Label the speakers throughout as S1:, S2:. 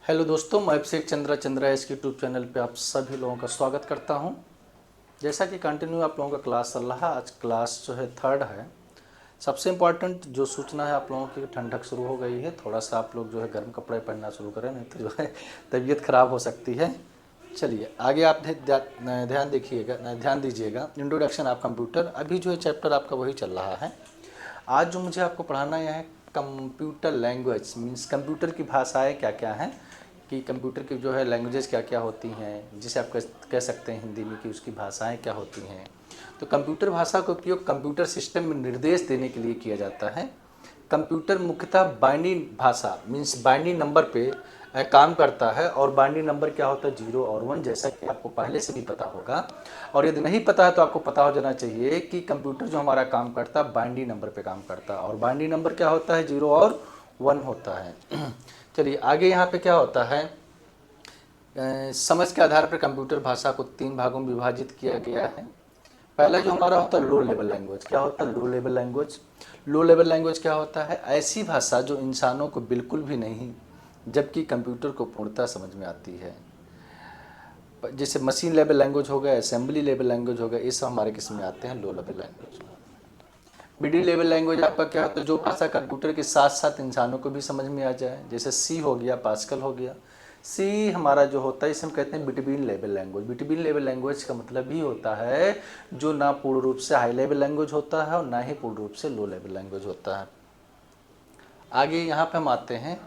S1: Hello दोस्तों, मैं अभिषेक चंद्रा इस यूट्यूब चैनल पे आप सभी लोगों का स्वागत करता हूं। जैसा कि कंटिन्यू आप लोगों का क्लास चल रहा है, आज क्लास जो है थर्ड है। सबसे इम्पॉर्टेंट जो सूचना है आप लोगों की, ठंडक शुरू हो गई है। थोड़ा सा आप लोग जो है गर्म कपड़े पहनना शुरू करें, नहीं तो जो है तबीयत ख़राब हो सकती है। चलिए आगे आप ध्यान दीजिएगा। इंट्रोडक्शन ऑफ कंप्यूटर, अभी जो है चैप्टर आपका वही चल रहा है। आज जो मुझे आपको पढ़ाना है कंप्यूटर लैंग्वेज, मीन्स कंप्यूटर की भाषाएं क्या क्या हैं, कि कंप्यूटर की जो है लैंग्वेजेस क्या क्या होती हैं, जिसे आप कह सकते हैं हिंदी में कि उसकी भाषाएं क्या होती हैं। तो कंप्यूटर भाषा का उपयोग कंप्यूटर सिस्टम में निर्देश देने के लिए किया जाता है। कंप्यूटर मुख्यतः बाइनरी भाषा मीन्स बाइनरी नंबर पे काम करता है। और बाइनरी नंबर क्या होता है? 0 और 1, जैसा कि आपको पहले से भी पता होगा। और यदि नहीं पता है तो आपको पता हो जाना चाहिए कि कंप्यूटर जो हमारा काम करता है बाइनरी नंबर पे काम करता है। और बाइनरी नंबर क्या होता है? 0 और 1 होता है। चलिए आगे यहाँ पे क्या होता है, समझ के आधार पर कंप्यूटर भाषा को 3 भागों में विभाजित किया गया है। पहला जो हमारा होता है लो लेवल लैंग्वेज। क्या होता है low level language? Low level language क्या होता है? ऐसी भाषा जो इंसानों को बिल्कुल भी नहीं, जबकि कंप्यूटर को पूर्णतः समझ में आती है। जैसे मशीन लेवल लैंग्वेज हो गया, असेंबली लेवल लैंग्वेज हो गया, ये सब हमारे किस में आते हैं? Low level language. Middle level language आपका क्या होता है? जो भाषा कंप्यूटर के साथ साथ इंसानों को भी समझ में आ जाए, जैसे सी हो गया, पास्कल हो गया। सी हमारा जो होता है इसे हम कहते हैं between level language. Between level language का मतलब ही होता है जो ना पूर्ण रूप से हाई लेवल लैंग्वेज होता है और ना ही पूर्ण रूप से लो लेवल लैंग्वेज होता है। आगे यहाँ पे हम आते हैं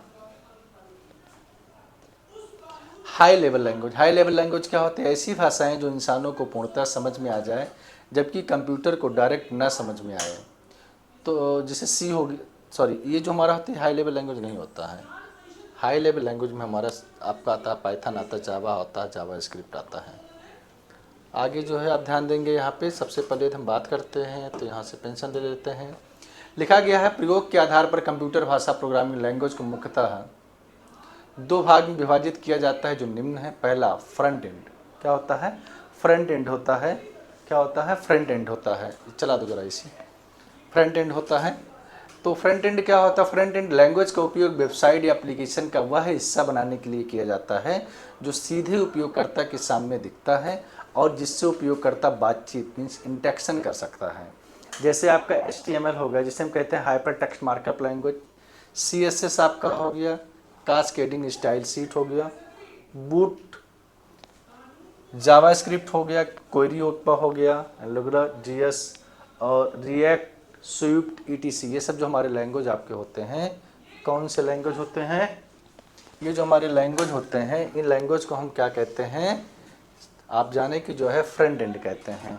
S1: high level language. High level language क्या होती है? ऐसी भाषाएं जो इंसानों को पूर्णतः समझ में आ जाए, जबकि कंप्यूटर को डायरेक्ट ना समझ में आए। तो जैसे सी होगी, सॉरी, ये जो हमारा होता है हाई लेवल लैंग्वेज नहीं होता है। हाई लेवल लैंग्वेज में हमारा आपका आता है पाइथन आता है, जावा होता है, जावा स्क्रिप्ट आता है। आगे जो है आप ध्यान देंगे, यहाँ पे सबसे पहले हम बात करते हैं तो यहाँ से पेंशन ले लेते हैं। लिखा गया है प्रयोग के आधार पर कंप्यूटर भाषा प्रोग्रामिंग लैंग्वेज को मुख्यतः 2 भाग में विभाजित किया जाता है जो निम्न है। पहला फ्रंट एंड। क्या होता है? फ्रंट एंड होता है। क्या होता है? फ्रंट एंड होता है। चला दो जरा इसी। फ्रंट एंड होता है। तो फ्रंट एंड क्या होता है? फ्रंट एंड लैंग्वेज का उपयोग वेबसाइट या एप्लीकेशन का वह हिस्सा बनाने के लिए किया जाता है जो सीधे उपयोगकर्ता के सामने दिखता है और जिससे उपयोगकर्ता बातचीत मीन्स इंटरेक्शन कर सकता है। जैसे आपका HTML हो गया, जिसे हम कहते हैं hyper text markup language. CSS आपका हो गया, कास्केडिंग स्टाइल शीट हो गया, बूट जावास्क्रिप्ट हो गया, क्वेरी हो गया, एंगुलर JS और रिएक्ट स्विफ्ट ETC। ये सब जो हमारे लैंग्वेज आपके होते हैं, कौन से लैंग्वेज होते हैं? ये जो हमारे लैंग्वेज होते हैं, इन लैंग्वेज को हम क्या कहते हैं? आप जाने कि जो है फ्रंट एंड कहते हैं।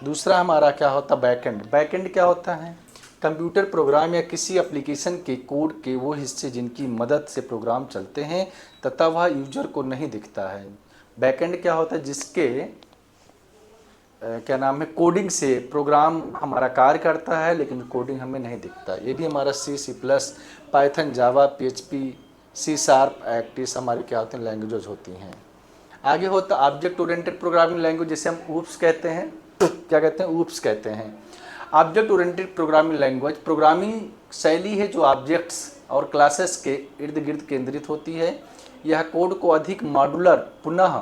S1: दूसरा हमारा क्या होता है? Back and. बैक एंड क्या होता है? कंप्यूटर प्रोग्राम या किसी एप्लीकेशन के कोड के वो हिस्से जिनकी मदद से प्रोग्राम चलते हैं तथा वह यूजर को नहीं दिखता है। बैकएंड क्या होता है? जिसके क्या नाम है, कोडिंग से प्रोग्राम हमारा कार्य करता है लेकिन कोडिंग हमें नहीं दिखता। ये भी हमारा C++, पाइथन, जावा, PHP, C#, एक्टिस हमारी क्या होती हैं? लैंग्वेजेज होती हैं। आगे होता है ऑब्जेक्ट ओरिएंटेड प्रोग्रामिंग लैंग्वेज, जिसे हम ऊप्स कहते हैं। क्या कहते हैं? ऊप्स कहते हैं। Object oriented programming language programming शैली है जो ऑब्जेक्ट्स और क्लासेस के इर्द गिर्द केंद्रित होती है। यह कोड को अधिक मॉड्यूलर, पुनः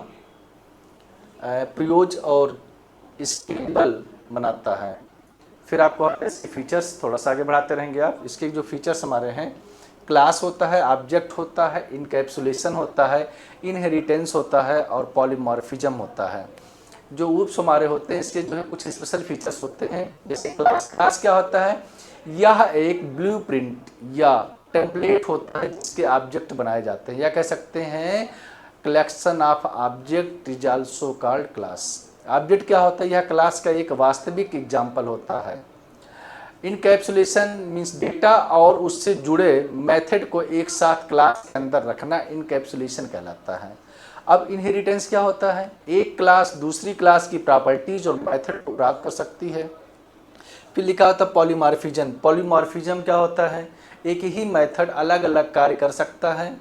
S1: प्रयोज्य और स्केलेबल बनाता है। फिर आपको इसके फीचर्स थोड़ा सा आगे बढ़ाते रहेंगे आप। इसके जो फीचर्स हमारे हैं, क्लास होता है, ऑब्जेक्ट होता है, इनकैप्सुलेशन होता है, इनहेरिटेंस होता है और पॉलीमॉर्फिज्म होता है। जो ऊप्स हमारे होते हैं इसके जो है कुछ स्पेशल फीचर्स होते हैं। जैसे क्लास। क्लास क्या होता है? यह एक ब्लूप्रिंट या टेम्पलेट होता है जिसके ऑब्जेक्ट बनाए जाते हैं, या कह सकते हैं collection of object is also called class. Object क्या होता है? यह क्लास का एक वास्तविक एग्जाम्पल होता है। इनकैप्सुलेशन मीन्स डेटा और उससे जुड़े मेथड को एक साथ क्लास के अंदर रखना इनकैप्सुलेशन कहलाता है। अब इनहेरिटेंस क्या होता है? एक क्लास दूसरी क्लास की प्रॉपर्टीज और मेथड को प्राप्त कर सकती है। फिर लिखा होता है पॉलीमॉर्फिज्म। पॉलीमॉर्फिज्म क्या होता है? एक ही मेथड अलग अलग कार्य कर सकता है।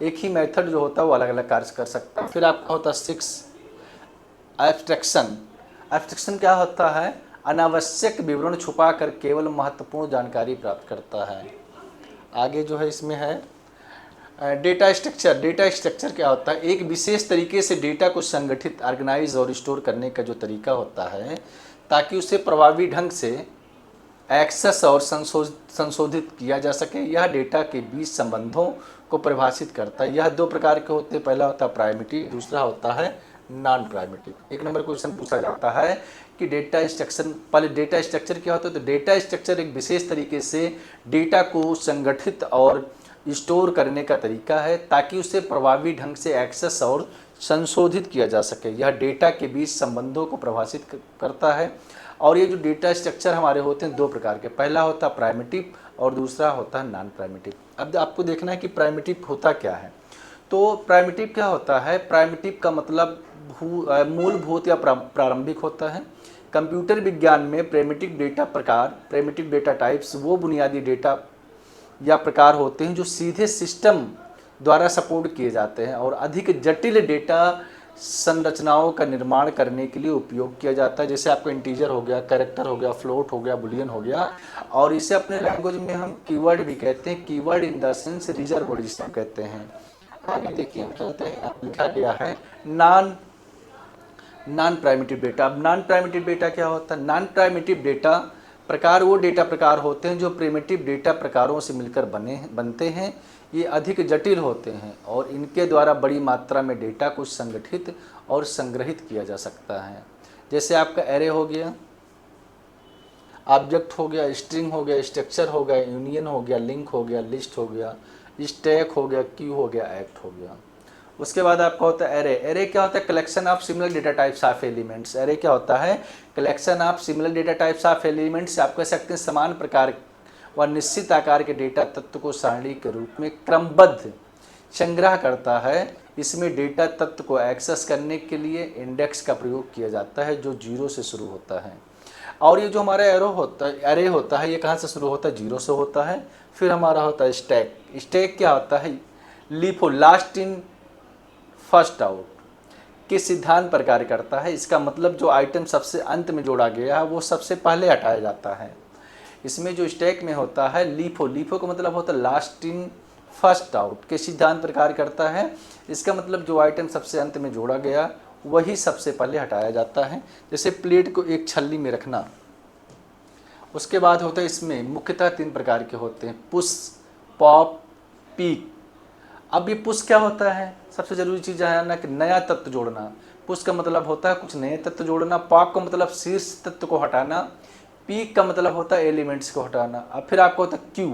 S1: एक ही मेथड जो होता है वो अलग अलग कार्य कर सकता है। फिर आपका होता है 6 एब्स्ट्रैक्शन। एब्स्ट्रैक्शन क्या होता है? अनावश्यक विवरण छुपा कर केवल महत्वपूर्ण जानकारी प्राप्त करता है। आगे जो है इसमें है डेटा स्ट्रक्चर क्या होता है? एक विशेष तरीके से डेटा को संगठित, ऑर्गेनाइज और स्टोर करने का जो तरीका होता है ताकि उसे प्रभावी ढंग से एक्सेस और संशोधित किया जा सके। यह डेटा के बीच संबंधों को परिभाषित करता है। यह दो प्रकार के होते हैं, पहला होता है प्राइमिटिव, दूसरा होता है नॉन प्राइमिटिव। एक नंबर क्वेश्चन पूछा जाता है कि डेटा स्ट्रक्चर, पहले डेटा स्ट्रक्चर क्या होता है? तो डेटा स्ट्रक्चर एक विशेष तरीके से डेटा को संगठित और स्टोर करने का तरीका है ताकि उसे प्रभावी ढंग से एक्सेस और संशोधित किया जा सके। यह डेटा के बीच संबंधों को परिभाषित करता है। और ये जो डेटा स्ट्रक्चर हमारे होते हैं दो प्रकार के, पहला होता है प्राइमिटिव और दूसरा होता है नॉन प्राइमिटिव। अब आपको देखना है कि प्राइमिटिव होता क्या है। तो प्राइमिटिव क्या होता है? प्राइमिटिव का मतलब मूलभूत या प्रारंभिक होता है। कंप्यूटर विज्ञान में प्रिमिटिव डेटा प्रकार, प्रिमिटिव डेटा टाइप्स वो बुनियादी डेटा या प्रकार होते हैं जो सीधे सिस्टम द्वारा सपोर्ट किए जाते हैं और अधिक जटिल डेटा संरचनाओं का निर्माण करने के लिए उपयोग किया जाता है। जैसे आपको इंटीजर हो गया, कैरेक्टर हो गया, फ्लोट हो गया, बुलियन हो गया, और इसे अपने लैंग्वेज में हम कीवर्ड भी कहते हैं। Keyword in the sense reserve जिसे कहते हैं। आगे देखिए लिखा गया है नॉन प्राइमिटिव डेटा। अब नॉन प्राइमिटिव डेटा क्या होता है? नॉन प्राइमिटिव डेटा प्रकार वो डेटा प्रकार होते हैं जो प्रिमिटिव डेटा प्रकारों से मिलकर बनते हैं। ये अधिक जटिल होते हैं और इनके द्वारा बड़ी मात्रा में डेटा को संगठित और संग्रहित किया जा सकता है। जैसे आपका एरे हो गया, ऑब्जेक्ट हो गया, स्ट्रिंग हो गया, स्ट्रक्चर हो गया, यूनियन हो गया, लिंक हो गया, लिस्ट हो गया, स्टैक हो गया, क्यू हो गया, एक्ट हो गया। उसके बाद आपका होता है एरे। एरे क्या होता है? Collection of similar data types of elements. Array क्या होता है? Collection of similar data types of elements. आप कह सकते हैं समान प्रकार व निश्चित आकार के डेटा तत्व को सारणी के रूप में क्रमबद्ध संग्रह करता है। इसमें डेटा तत्व को एक्सेस करने के लिए इंडेक्स का प्रयोग किया जाता है जो 0 से शुरू होता है। और ये जो हमारा एरे होता है ये कहाँ से शुरू होता है? 0 से होता है। फिर हमारा होता है स्टैक। स्टैक क्या होता है? LIFO, last in first out के सिद्धांत पर कार्य करता है। इसका मतलब जो आइटम सबसे अंत में जोड़ा गया है वो सबसे पहले हटाया जाता है। इसमें जो स्टैक में होता है लीफो का मतलब होता है लास्ट इन फर्स्ट आउट के सिद्धांत पर कार्य करता है। इसका मतलब जो आइटम सबसे अंत में जोड़ा गया वही सबसे पहले हटाया जाता है। जैसे प्लेट को एक छल्ली में रखना। उसके बाद होता है इसमें मुख्यतः 3 प्रकार के होते हैं, पुश, पॉप, पीक। अब ये पुश क्या होता है? सबसे जरूरी चीज़ है ना कि नया तत्व जोड़ना। पुश का मतलब होता है कुछ नए तत्व जोड़ना। पॉप का मतलब शीर्ष तत्व को हटाना। पीक का मतलब होता है एलिमेंट्स को हटाना। अब फिर आपको होता है क्यू।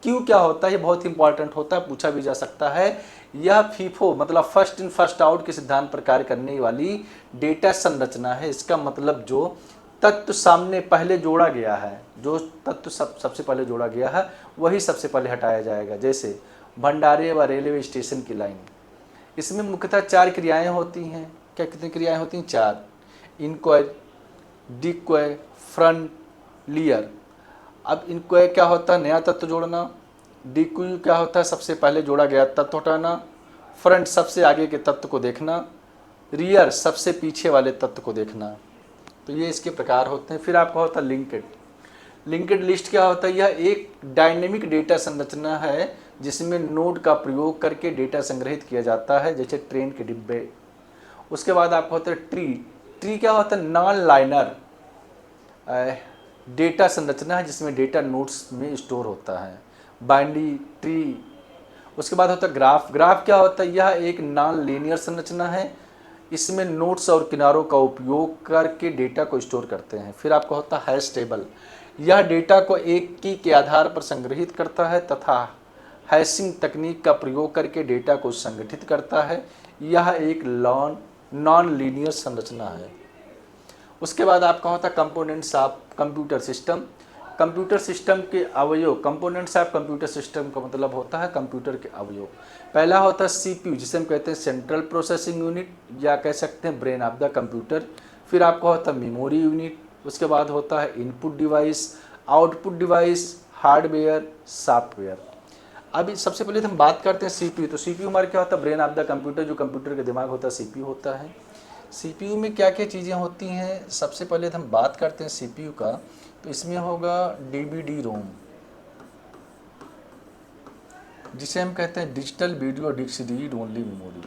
S1: क्यू क्या होता है? ये बहुत इंपॉर्टेंट होता है, पूछा भी जा सकता है। यह फीफो मतलब फर्स्ट इन फर्स्ट आउट के सिद्धांत पर कार्य करने वाली डेटा संरचना है। इसका मतलब जो तत्व सामने पहले जोड़ा गया है, जो तत्व सबसे पहले जोड़ा गया है वही सबसे पहले हटाया जाएगा। जैसे भंडारे व रेलवे स्टेशन की लाइन। इसमें मुख्यतः 4 क्रियाएं होती हैं। क्या कितनी क्रियाएं होती हैं? 4। इनक्वायर, डिक्वायर, फ्रंट, लियर। अब इनक्वायर क्या होता है? नया तत्व जोड़ना। डिक्यू क्या होता है? सबसे पहले जोड़ा गया तत्व हटाना। फ्रंट सबसे आगे के तत्व को देखना। रियर सबसे पीछे वाले तत्व को देखना। तो ये इसके प्रकार होते हैं। फिर आपका होता है लिंक्ड। लिंक्ड लिस्ट क्या होता है? यह एक डायनेमिक डेटा संरचना है जिसमें नोड का प्रयोग करके डेटा संग्रहित किया जाता है, जैसे ट्रेन के डिब्बे। उसके बाद आपका होता है ट्री। ट्री क्या होता है? नॉन लाइनर डेटा संरचना है जिसमें डेटा नोड्स में स्टोर होता है, बाइनरी ट्री। उसके बाद होता है ग्राफ। ग्राफ क्या होता है? यह एक नॉन लीनियर संरचना है। इसमें नोड्स और किनारों का उपयोग करके डेटा को स्टोर करते हैं। फिर आपका होता है हैश टेबल। यह डेटा को एक की के आधार पर संग्रहित करता है तथा हैशिंग तकनीक का प्रयोग करके डेटा को संगठित करता है। यह एक नॉन लीनियर संरचना है। उसके बाद आपका होता है components of computer system. Computer system के अवयव। कंपोनेंट्स ऑफ कंप्यूटर सिस्टम का मतलब होता है कंप्यूटर के अवयव। पहला होता है सीपीयू जिसे हम कहते हैं सेंट्रल प्रोसेसिंग यूनिट या कह सकते हैं ब्रेन ऑफ द कंप्यूटर। फिर आपका होता है मेमोरी यूनिट। उसके बाद होता है input device, output device, hardware, software. अभी सबसे पहले हम बात करते हैं सीपीयू। तो सीपीयू हमारा क्या होता है? Brain of the computer. जो कंप्यूटर का दिमाग होता है सीपीयू होता है। सीपीयू में क्या क्या चीज़ें होती हैं? सबसे पहले हम बात करते हैं सीपीयू का, तो इसमें होगा डीवीडी रोम, जिसे हम कहते हैं digital video disc read only memory.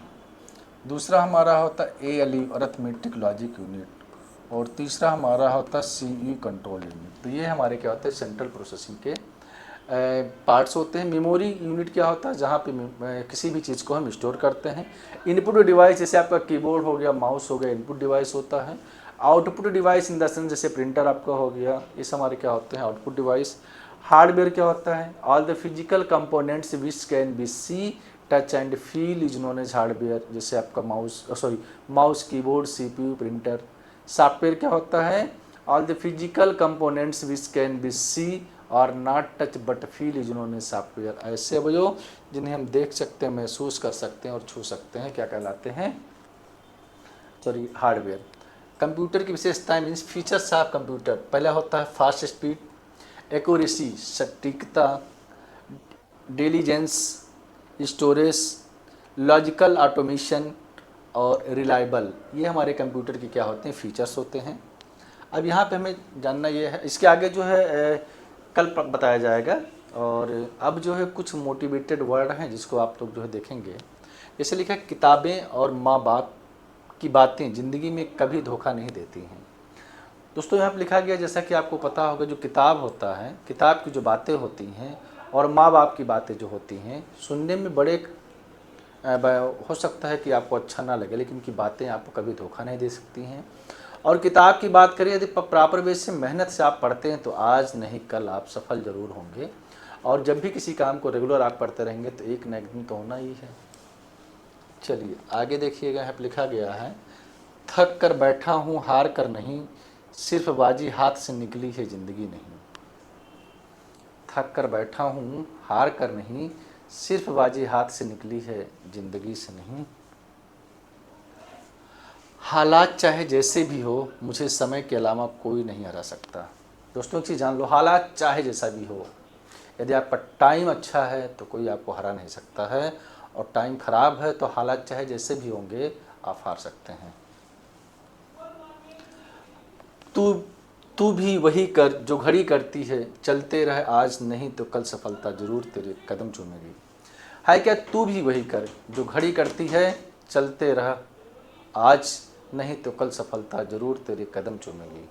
S1: दूसरा हमारा होता है ALU अरिथमेटिक लॉजिक यूनिट, और तीसरा हमारा होता है CU कंट्रोल यूनिट। तो ये हमारे क्या होते हैं सेंट्रल प्रोसेसिंग के पार्ट्स होते हैं। मेमोरी यूनिट क्या होता है, जहाँ पे किसी भी चीज़ को हम स्टोर करते हैं। इनपुट डिवाइस जैसे आपका कीबोर्ड हो गया, माउस हो गया, इनपुट डिवाइस होता है। Output device in the sense जैसे प्रिंटर आपका हो गया, ये हमारे क्या होते हैं आउटपुट डिवाइस। हार्डवेयर क्या होता है, all the physical components which can be see touch and feel is known as hardware, जैसे आपका mouse, keyboard, CPU, printer. Software क्या होता है, all the physical components which can be see और not touch but feel is known as software. ऐसे अवयव जिन्हें हम देख सकते हैं, महसूस कर सकते हैं और छू सकते हैं, क्या कहलाते हैं, हार्डवेयर। कंप्यूटर की विशेषताएं मीन्स फीचर्स ऑफ कंप्यूटर। पहला होता है फास्ट स्पीड, एक्यूरेसी सटीकता, डिलीजेंस, स्टोरेज, लॉजिकल ऑटोमेशन और रिलायबल। ये हमारे कंप्यूटर के क्या होते हैं फीचर्स होते हैं। अब यहाँ पे हमें जानना ये है, इसके आगे जो है कल बताया जाएगा। और अब जो है कुछ मोटिवेटेड वर्ड हैं जिसको आप लोग जो है देखेंगे। जैसे लिखा है किताबें और माँ बाप की बातें ज़िंदगी में कभी धोखा नहीं देती हैं। दोस्तों यहाँ पर लिखा गया, जैसा कि आपको पता होगा, जो किताब होता है, किताब की जो बातें होती हैं और माँ बाप की बातें जो होती हैं, सुनने में बड़े हो सकता है कि आपको अच्छा ना लगे, लेकिन की बातें आपको कभी धोखा नहीं दे सकती हैं। और किताब की बात करें, यदि प्रॉपर वे से मेहनत से आप पढ़ते हैं तो आज नहीं कल आप सफल ज़रूर होंगे। और जब भी किसी काम को रेगुलर आप पढ़ते रहेंगे तो एक न एक दिन तो होना ही है। चलिए आगे देखिएगा, यहाँ पर लिखा गया है, थक कर बैठा हूँ हार कर नहीं, सिर्फ बाजी हाथ से निकली है ज़िंदगी नहीं। थक कर बैठा हूँ हार कर नहीं, सिर्फ बाजी हाथ से निकली है ज़िंदगी से नहीं। हालात चाहे जैसे भी हो, मुझे समय के अलावा कोई नहीं हरा सकता। दोस्तों एक चीज़ जान लो, हालात चाहे जैसा भी हो, यदि आपका टाइम अच्छा है तो कोई आपको हरा नहीं सकता है, और टाइम ख़राब है तो हालात चाहे जैसे भी होंगे आप हार सकते हैं। तू भी वही कर जो घड़ी करती है, चलते रह आज नहीं तो कल सफलता जरूर तेरे कदम चूमेगी। है क्या, तू भी वही कर जो घड़ी करती है, चलते रह आज नहीं तो कल सफलता जरूर तेरे कदम चूमेगी।